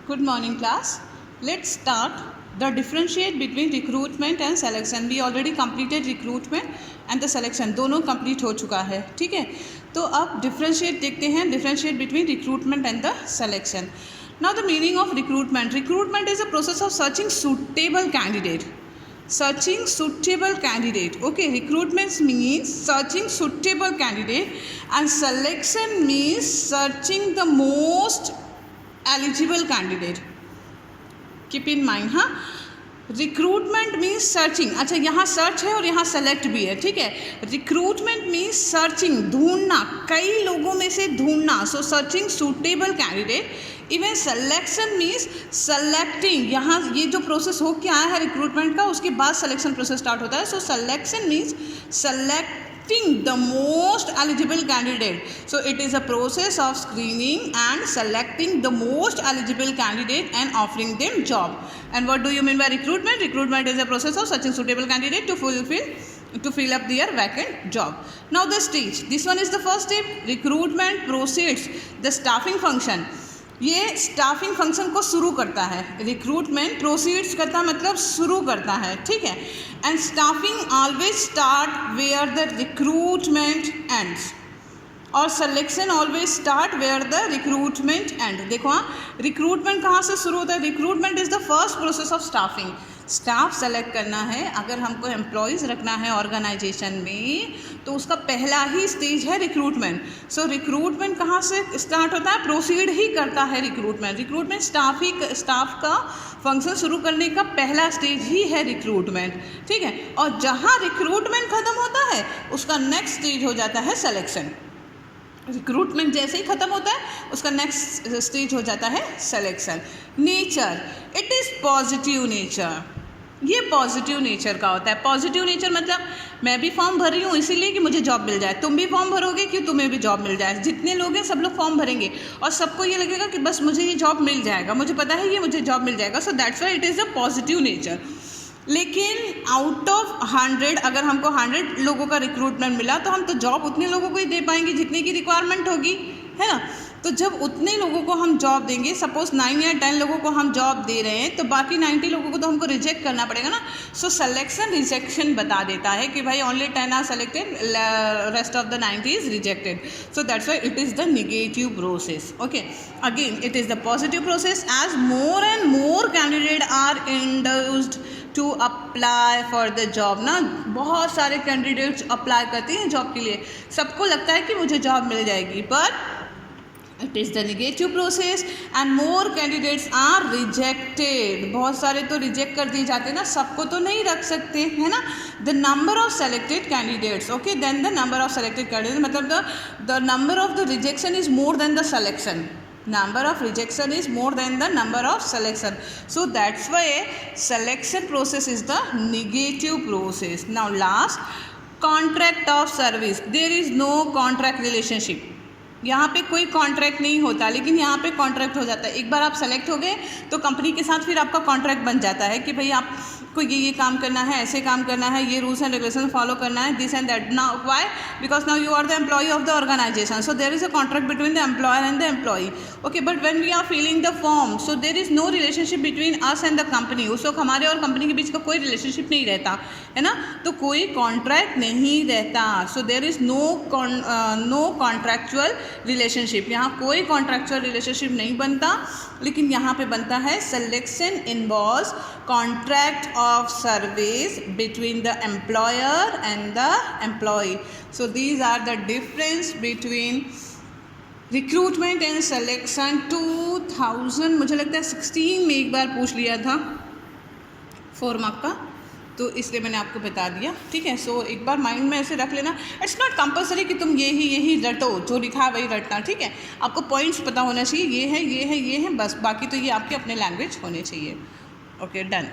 Good morning class. Let's start the differentiate between recruitment and selection. We already completed recruitment and the selection, दोनों complete हो चुका है. ठीक है, तो अब differentiate देखते हैं, differentiate between recruitment and the selection. Now the meaning of recruitment. Recruitment is a process of searching suitable candidate. Searching suitable candidate. Okay, recruitment means searching suitable candidate and selection means searching the most eligible candidate. Keep in mind, हाँ. Recruitment means searching. अच्छा, यहाँ search है और यहाँ select भी है. ठीक है, रिक्रूटमेंट मीन्स सर्चिंग, ढूंढना, कई लोगों में से ढूंढना. So searching suitable candidate. Even selection means selecting. यहाँ ये जो प्रोसेस हो के आया है रिक्रूटमेंट का, उसके बाद सिलेक्शन प्रोसेस स्टार्ट होता है. So selection means selecting the most eligible candidate. So it is a process of screening and selecting the most eligible candidate and offering them job. And what do you mean by recruitment? Recruitment is a process of searching suitable candidate to fill up their vacant job. Now the stage, this one is the first step. Recruitment proceeds the staffing function. ये staffing function को शुरू करता है. Recruitment proceeds करता मतलब शुरू करता है. ठीक है, and staffing always start where the recruitment ends और selection always start where the recruitment end. देखो हाँ, रिक्रूटमेंट कहाँ से शुरू होता है? Recruitment is the first process of staffing. Staff select करना है, अगर हमको एम्प्लॉयज़ रखना है ऑर्गेनाइजेशन में, तो उसका पहला ही स्टेज है रिक्रूटमेंट. सो रिक्रूटमेंट कहाँ से स्टार्ट होता है? प्रोसीड ही करता है रिक्रूटमेंट. रिक्रूटमेंट स्टाफ का फंक्शन शुरू करने का पहला स्टेज ही है रिक्रूटमेंट. ठीक है, और जहाँ रिक्रूटमेंट ख़त्म होता है उसका नेक्स्ट स्टेज हो जाता है सेलेक्शन. रिक्रूटमेंट जैसे ही ख़त्म होता है उसका नेक्स्ट स्टेज हो जाता है selection. Nature, it is positive nature. ये पॉजिटिव नेचर का होता है. पॉजिटिव नेचर मतलब मैं भी फॉर्म भर रही हूँ इसीलिए कि मुझे जॉब मिल जाए, तुम भी फॉर्म भरोगे कि तुम्हें भी जॉब मिल जाए. जितने लोग हैं सब लोग फॉर्म भरेंगे और सबको ये लगेगा कि बस मुझे ये जॉब मिल जाएगा, मुझे पता है ये मुझे जॉब मिल जाएगा. सो that's why it is a positive nature. लेकिन आउट ऑफ 100 अगर हमको 100 लोगों का रिक्रूटमेंट मिला तो हम तो जॉब उतने लोगों को ही दे पाएंगे जितने की रिक्वायरमेंट होगी, है ना. तो जब उतने लोगों को हम जॉब देंगे, सपोज 9 या 10 लोगों को हम जॉब दे रहे हैं, तो बाकी 90 लोगों को तो हमको रिजेक्ट करना पड़ेगा ना. सो सिलेक्शन रिजेक्शन बता देता है कि भाई only 10 are selected, rest of the 90 is rejected. So that's why it is the negative process. Okay, again it is the positive process as more and more candidate are induced to apply for the job. ना बहुत सारे candidates apply करते हैं job के लिए, सबको लगता है कि मुझे जॉब मिल जाएगी, but it is the negative process and more candidates are rejected. बहुत सारे तो रिजेक्ट कर दिए जाते हैं ना, सबको तो नहीं रख सकते, है ना. The number of selected candidates, okay, then the number of selected candidates मतलब the number of the rejection is more than the selection. Number of rejection is more than the number of selection. So that's why selection process is the negative process. Now last, contract of service. There is no contract relationship. यहाँ पे कोई contract नहीं होता, लेकिन यहाँ पे contract हो जाता है. एक बार आप सेलेक्ट हो गए तो कंपनी के साथ फिर आपका कॉन्ट्रैक्ट बन जाता है कि भाई आपको ये काम करना है, ऐसे काम करना है, ये रूल्स एंड रेगुलेशन फॉलो करना है, this and that. Now why? Because now you are the employ of the organisation, so there is a contract between the employer and the employee. Okay, but when we are filling the form, so there is no relationship between us and the company. उस वक्त हमारे और company के बीच का कोई relationship नहीं रहता, है ना. तो कोई कॉन्ट्रैक्ट नहीं रहता. So there is no contractual relationship. यहाँ कोई कॉन्ट्रैक्चुअल रिलेशनशिप नहीं बनता, लेकिन यहाँ पे बनता है selection involves contract of service between the employer and the employ. So these are the difference between recruitment and selection. 2000 मुझे लगता है 16 में एक बार पूछ लिया था 4 मार्क का, तो इसलिए मैंने आपको बता दिया. ठीक है, सो एक बार माइंड में ऐसे रख लेना. इट्स नॉट कंपलसरी कि तुम यही रटो, जो लिखा है वही रटना. ठीक है, आपको पॉइंट्स पता होना चाहिए, ये है, बस. बाकी तो ये आपके अपने लैंग्वेज होने चाहिए. Okay, done.